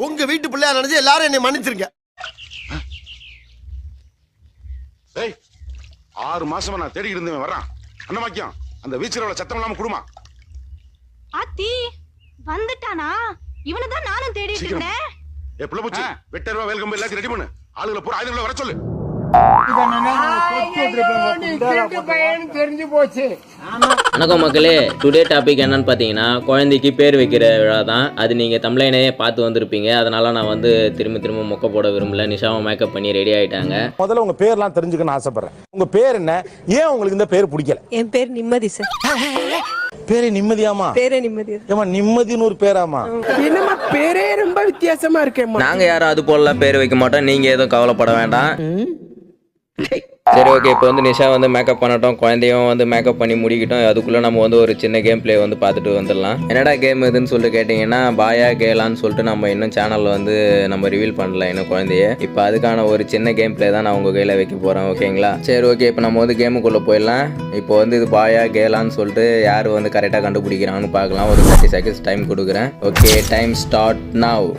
உங்க வீட்டு பிள்ளையா நினைச்சு எல்லாரும் என்னை மன்னிச்சிருங்க. 6 மாசமா நான் தேடி இருந்தேன் வர்றான். அண்ணன் வாக்கியம் அந்த வீச்சரவள சத்தம் இல்லாம குடுமா. ஆத்தி வந்துட்டானா? இவனதான் நானும் தேடிட்டு இருந்தேன். ஏ புள்ள பூச்சி வெட்டர்வா வெல்கம் எல்லாத்தையும் ரெடி பண்ணு. ஆளுகளை போற ஆயுதங்களை வர சொல்லு. வணக்கம் மக்களே, டுடே டாபிக் என்னன்னு பார்த்தீங்கன்னா குழந்தைக்கு பேர் வைக்கிற விழா தான். அது நீங்கள் தமிழனே பார்த்து வந்திருப்பீங்க. அதனால நான் வந்து திரும்ப மொக்க போட விரும்பல. நிஷாவை மேக்கப் பண்ணி ரெடி ஆகிட்டாங்க. முதல்ல உங்க பேர்லாம் தெரிஞ்சுக்கணும்னு ஆசைப்படுறேன். உங்க பேர் என்ன? ஏன் உங்களுக்கு இந்த பேர் பிடிக்கல? என் பேர் நிம்மதி சார். பேரே நிம்மதியாமா? பேரே நிம்மதி. ஏமா நிம்மதின்னு ஒரு பேராமா? என்னமா பேரே ரொம்ப வித்தியாசமா இருக்கேம்மா. நாங்க யாரும் அது போலலாம் பேர் வைக்க மாட்டோம். நீங்க எதுவும் கவலைப்பட வேண்டாம். சரி, ஓகே. இப்போ வந்து நிஷா வந்து மேக்கப் பண்ணட்டும், குழந்தையும் வந்து மேக்கப் பண்ணி முடிக்கட்டும். அதுக்குள்ளே நம்ம வந்து ஒரு சின்ன கேம் பிளே வந்து பார்த்துட்டு வந்துடலாம். என்னடா கேம் எதுன்னு சொல்லிட்டு கேட்டிங்கன்னா, பாயா கேலான்னு சொல்லிட்டு நம்ம இன்னும் சேனலில் வந்து நம்ம ரிவீல் பண்ணல இன்னும் குழந்தைய. இப்போ அதுக்கான ஒரு சின்ன கேம் பிளே தான் நான் உங்கள் கையில் வைக்க போகிறேன். ஓகேங்களா? சரி, ஓகே. இப்போ நம்ம வந்து கேமுக்குள்ளே போயிடலாம். இப்போ வந்து இது பாயா கேலான்னு சொல்லிட்டு யார் வந்து கரெக்டாக கண்டுபிடிக்கிறாங்கன்னு பார்க்கலாம். ஒரு 30 செகண்ட்ஸ் டைம் கொடுக்குறேன். Okay, time start now.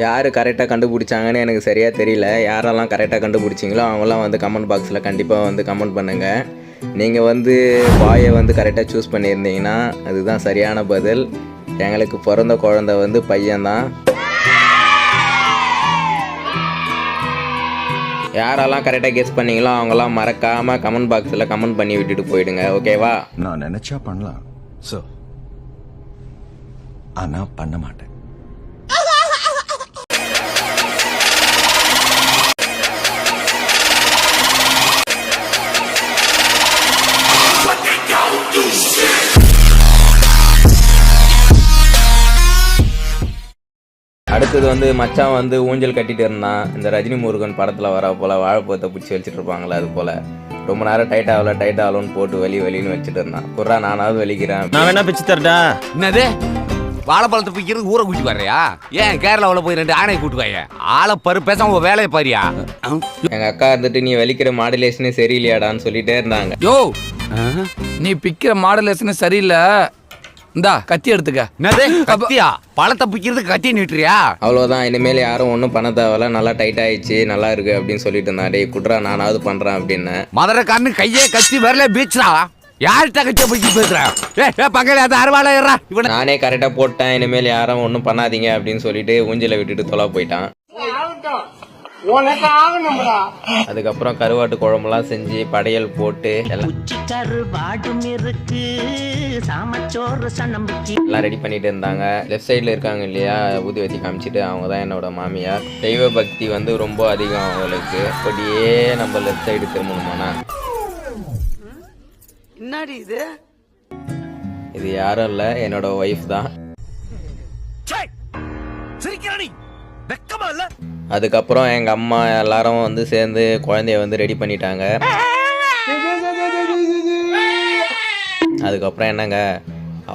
யார் கரெக்டாக கண்டுபிடிச்சாங்கன்னு எனக்கு சரியாக தெரியல. யாரெல்லாம் கரெக்டாக கண்டுபிடிச்சிங்களோ அவங்களாம் வந்து கமெண்ட் பாக்ஸில் கண்டிப்பாக வந்து கமெண்ட் பண்ணுங்கள். நீங்கள் வந்து பாயை வந்து கரெக்டாக சூஸ் பண்ணியிருந்தீங்கன்னா அதுதான் சரியான பதில். எங்களுக்கு பிறந்த குழந்தை வந்து பையன்தான். யாரெல்லாம் கரெக்டாக கெஸ் பண்ணீங்களோ அவங்களாம் மறக்காமல் கமெண்ட் பாக்ஸில் கமெண்ட் பண்ணி விட்டுட்டு போயிடுங்க. ஓகேவா? நான் நினைச்சா பண்ணலாம் சார், ஆனா பண்ண மாட்டேன். அடுத்தது வந்து மச்சான் வந்து ஊஞ்சல் கட்டிட்டு இருந்தான். இந்த ரஜினி முருகன் படத்தில் வர போல் வாழைப்பழத்தை பிடிச்சி வச்சுட்டு இருப்பாங்களே அது போல். ரொம்ப நேரம் டைட் ஆகலன்னு போட்டு வலின்னு வச்சுட்டு இருந்தான். குர்ரா நானாவது வலிக்கிறேன். நான் வேணா பிச்சு தரட்டா? என்னது வாழைப்பழத்தை பிக்கிறது ஊரை கூட்டி வர்றியா? ஏன் கேரளாவில் போய் 2 ஆணையை கூட்டு வாய? ஆளை பரு பேச உங்க வேலையை பாரியா? எங்கள் அக்கா இருந்துட்டு நீ வலிக்கிற மாடுலேஷனே சரியில்லையாடான்னு சொல்லிட்டே இருந்தாங்க. யோ, நீ பிக்கிற மாடலேஷன் சரியில்லை, இந்தா கத்தி எடுத்துக்க. என்னது கத்தியா? பழத்தை பிக்கிறதுக்கு கத்தி நீட்டுறியா? அவ்வளோதான், இனிமேல் யாரும் ஒன்றும் பண்ண தேவையில்ல. நல்லா டைட் ஆயிடுச்சு, நல்லா இருக்கு அப்படின்னு சொல்லிட்டு இருந்தான். டேய் குட்ரா நானாவது பண்ணுறேன் அப்படின்னு. மதுரைக்காரனு கையே கத்தி வரல பீச்சா. யார்கிட்ட கத்திய பிடிச்சி பேசுறேன்? ஏ பக்கத்துல அது அறுவாளையறா. நானே கரெக்டாக போட்டேன், இனிமேல் யாரும் ஒன்றும் பண்ணாதீங்க அப்படின்னு சொல்லிட்டு ஊஞ்சலை விட்டுட்டு தொலை போயிட்டான். அதுக்கப்புறம் கருவாட்டு குழம்புலாம் செஞ்சு படையல் போட்டு எல்லாம் ரெடி பண்ணிட்டு இருந்தாங்க. லெஃப்ட் சைட்ல இருக்காங்க இல்லையா, ஊதுவத்தி காமிச்சிட்டு, அவங்க தான் என்னோட மாமியார். தெய்வ பக்தி வந்து ரொம்ப அதிகம் அவங்களுக்கு. அப்படியே நம்ம லெஃப்ட் சைடு திரும்பணுமாண்ணா. இது யாரும் இல்ல, என்னோட ஒய்ஃப் தான். அதுக்கப்புறம் எங்க அம்மா எல்லாரும் வந்து சேர்ந்து குழந்தைய வந்து ரெடி பண்ணிட்டாங்க. அதுக்கப்புறம் என்னங்க,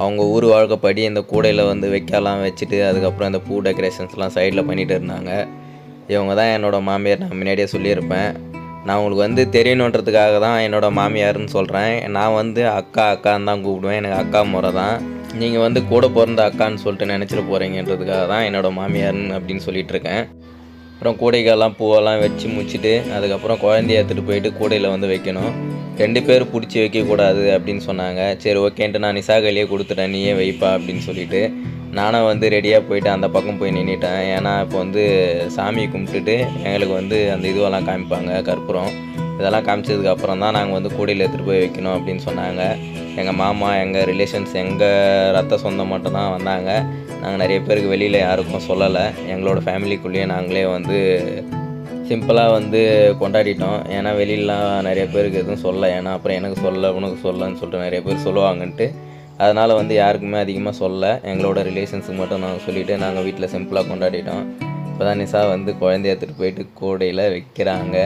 அவங்க ஊர் வாழ்க்கைப்படி இந்த கூடையில் வந்து வைக்கலாம் வச்சுட்டு அதுக்கப்புறம் இந்த பூ டெக்கரேஷன்ஸ்லாம் சைடில் பண்ணிட்டு இருந்தாங்க. இவங்க தான் என்னோடய மாமியார். நான் முன்னாடியே சொல்லியிருப்பேன். நான் உங்களுக்கு வந்து தெரியணுன்றதுக்காக தான் என்னோடய மாமியார்னு சொல்கிறேன். நான் வந்து அக்கான்னு தான் கூப்பிடுவேன். எனக்கு அக்கா முறை தான். நீங்கள் வந்து கூட பிறந்த அக்கான்னு சொல்லிட்டு நினச்சிட்டு போகிறீங்கன்றதுக்காக தான் என்னோடய மாமியார்னு அப்படின்னு சொல்லிட்டு இருக்கேன். அப்புறம் கூடைகள்லாம் பூவெல்லாம் வச்சு முடிச்சுட்டு அதுக்கப்புறம் குழந்தைய எடுத்துகிட்டு போயிட்டு கூடையில் வந்து வைக்கணும். 2 பேர் பிடிச்சி வைக்கக்கூடாது அப்படின்னு சொன்னாங்க. சரி ஓகேன்ட்டு நான் நிஷா கையிலேயே கொடுத்துட்டேன், நீயே வைப்பா அப்படின்னு சொல்லிட்டு நானும் வந்து ரெடியாக போயிட்டு அந்த பக்கம் போய் நின்றுட்டேன். ஏன்னா இப்போ வந்து சாமி கும்பிட்டுட்டு எங்களுக்கு வந்து அந்த இதுவெல்லாம் காமிப்பாங்க, கற்பூரம் இதெல்லாம் காமிச்சதுக்கப்புறம் தான் நாங்கள் வந்து கூடையில் எடுத்துகிட்டு போய் வைக்கணும் அப்படின்னு சொன்னாங்க. எங்கள் மாமா, எங்கள் ரிலேஷன்ஸ், எங்கள் ரத்த சொந்தம் மட்டும் தான் வந்தாங்க. நாங்கள் நிறைய பேருக்கு வெளியில் யாருக்கும் சொல்லலை. எங்களோட ஃபேமிலிக்குள்ளேயே நாங்களே வந்து சிம்பிளாக வந்து கொண்டாடிட்டோம். ஏன்னா வெளியிலாம் நிறைய பேருக்கு எதுவும் சொல்ல, ஏன்னா அப்புறம் எனக்கு சொல்ல உனக்கு சொல்லன்னு சொல்லிட்டு நிறைய பேர் சொல்லுவாங்கன்ட்டு. அதனால் வந்து யாருக்குமே அதிகமாக சொல்ல, எங்களோட ரிலேஷன்ஸுக்கு மட்டும் நாங்கள் சொல்லிவிட்டு நாங்கள் வீட்டில் சிம்பிளாக கொண்டாடிட்டோம். இப்போ தான் நிஷா வந்து குழந்தைய எடுத்துகிட்டு போயிட்டு கூடையில் வைக்கிறாங்க.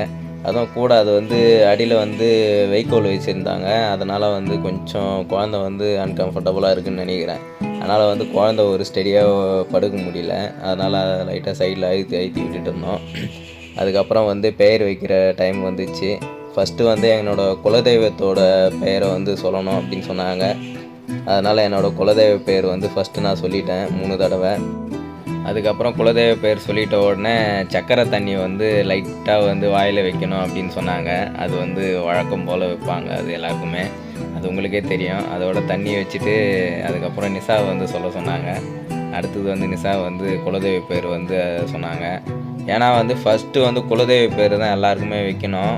அதுவும் கூட அது வந்து அடியில் வந்து வைக்கோல் வச்சுருந்தாங்க. அதனால் வந்து கொஞ்சம் குழந்தை வந்து அன்கம்ஃபர்டபுளாக இருக்குதுன்னு நினைக்கிறேன். அதனால் வந்து குழந்தை ஒரு ஸ்டெடியாக படுக்க முடியல. அதனால் லைட்டாக சைடில் அழுத்தி விட்டுட்டு இருந்தோம். அதுக்கப்புறம் வந்து பெயர் வைக்கிற டைம் வந்துச்சு. ஃபஸ்ட்டு வந்து என்னோடய குலதெய்வத்தோட பெயரை வந்து சொல்லணும் அப்படின்னு சொன்னாங்க. அதனால் என்னோடய குலதெய்வ பெயர் வந்து ஃபஸ்ட்டு நான் சொல்லிட்டேன் 3 தடவை. அதுக்கப்புறம் குலதெய்வ பெயர் சொல்லிட்ட உடனே சக்கரை தண்ணி வந்து லைட்டாக வந்து வாயில் வைக்கணும் அப்படின்னு சொன்னாங்க. அது வந்து வழக்கம் போல் வைப்பாங்க, அது எல்லாருக்குமே, அது உங்களுக்கே தெரியும். அதோட தண்ணி வச்சுட்டு அதுக்கப்புறம் நிஷா வந்து சொல்ல சொன்னாங்க. அடுத்தது வந்து நிஷா வந்து குலதெய்வ பேர் வந்து சொன்னாங்க. ஏன்னா வந்து ஃபஸ்ட்டு வந்து குலதெய்வ பேர் தான் எல்லாருக்குமே வைக்கணும்.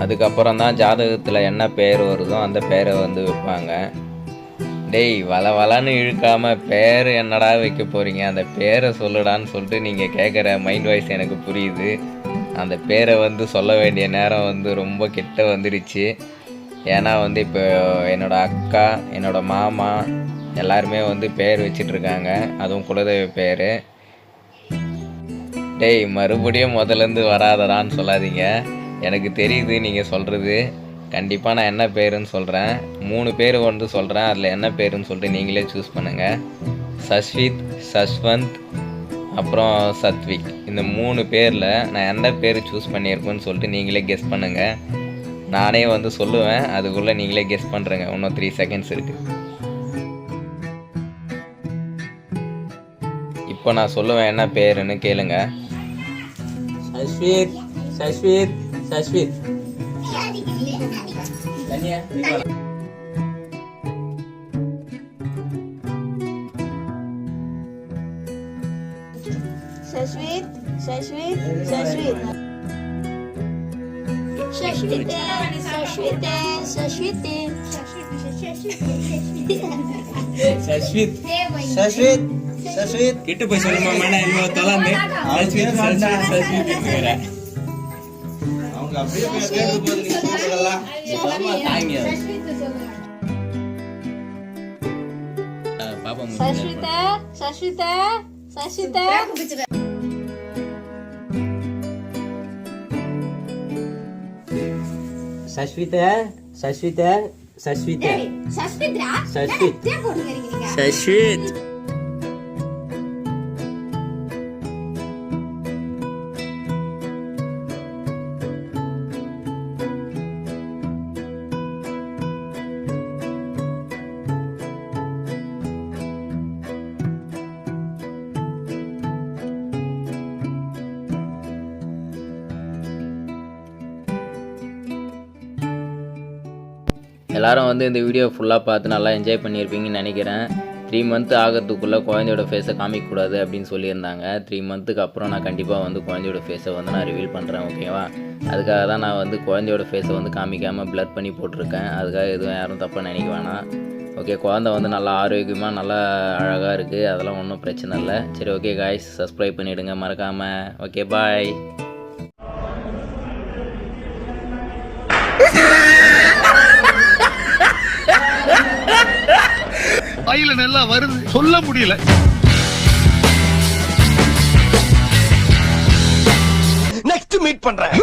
அதுக்கப்புறம் தான் ஜாதகத்தில் என்ன பேர் வருதோ அந்த பேரை வந்து வைப்பாங்க. டேய் வளன்னு இழுக்காமல் பேர் என்னடா வைக்க போகிறீங்க, அந்த பேரை சொல்லுடான்னு சொல்லிட்டு நீங்கள் கேட்குற மைண்ட் வாய்ஸ் எனக்கு புரியுது. அந்த பேரை வந்து சொல்ல வேண்டிய நேரம் வந்து ரொம்ப கிட்ட வந்துடுச்சு. ஏன்னா வந்து இப்போ என்னோடய அக்கா, என்னோடய மாமா எல்லாருமே வந்து பேர் வச்சிட்ருக்காங்க, அதுவும் குலதெய்வ பேர். டேய் மறுபடியும் முதலேருந்து வராதடான்னு சொல்லாதீங்க, எனக்கு தெரியுது நீங்கள் சொல்கிறது. கண்டிப்பாக நான் என்ன பேருன்னு சொல்கிறேன். 3 பேர் வந்து சொல்கிறேன், அதில் என்ன பேருன்னு சொல்லிட்டு நீங்களே சூஸ் பண்ணுங்கள். சஷ்வித், சஷ்வந்த், அப்புறம் சத்விக். இந்த 3 பேரில் நான் எந்த பேர் சூஸ் பண்ணியிருப்பேன்னு சொல்லிட்டு நீங்களே கெஸ் பண்ணுங்கள். நானே வந்து சொல்லுவேன், அதுக்குள்ளே நீங்களே கெஸ் பண்ணுறேங்க. இன்னும் 3 செகண்ட்ஸ் இருக்குது. இப்போ நான் சொல்லுவேன் என்ன பேருன்னு கேளுங்க. சஷ்வித், சஷ்வித், சஷ்வித். சஷ்வித், சஷ்வித், சஷ்வித். சஷ்வித், சஷ்வித், சஷ்வித். சஷ்வித், சஷ்வித், சஷ்வித். கிட்ட போய் சொல்லுமா மேடம், என்ன தொலாந்து சஷ்வித், சஷ்வித், சஷ்வித் வேற. அவங்க அப்படியே கேட்டு போது நீ சொல்லலாம். சொல்லுமா தாங்க. பாப்பா சஷ்வித், சஷ்வித், சஷ்வித். சஷ்வித், சஷ்வித், சஷ்வித், சஷ்வித், சஷ்வித். எல்லாரும் வந்து இந்த வீடியோ ஃபுல்லாக பார்த்து நல்லா என்ஜாய் பண்ணியிருப்பீங்கன்னு நினைக்கிறேன். 3 மந்த் ஆகிறதுக்குள்ளே குழந்தையோட ஃபேஸை காமிக்கக்கூடாது அப்படின்னு சொல்லியிருந்தாங்க. 3 மந்த்துக்கு அப்புறம் நான் கண்டிப்பாக வந்து குழந்தையோட ஃபேஸை வந்து நான் ரிவீல் பண்ணுறேன், ஓகேவா? அதுக்காக தான் நான் வந்து குழந்தையோட ஃபேஸை வந்து காமிக்காமல் ப்ளர் பண்ணி போட்டிருக்கேன். அதுக்காக எதுவும் யாரும் தப்பாக நினைக்க வேணாம், ஓகே? குழந்தை வந்து நல்லா ஆரோக்கியமாக நல்லா அழகாக இருக்குது, அதெல்லாம் ஒன்றும் பிரச்சனை இல்லை. சரி, ஓகே காய்ஸ், சப்ஸ்கிரைப் பண்ணிவிடுங்க மறக்காமல். ஓகே, பாய். கையில நல்லா வருது, சொல்ல முடியல. நெக்ஸ்ட் மீட் பண்றேன்.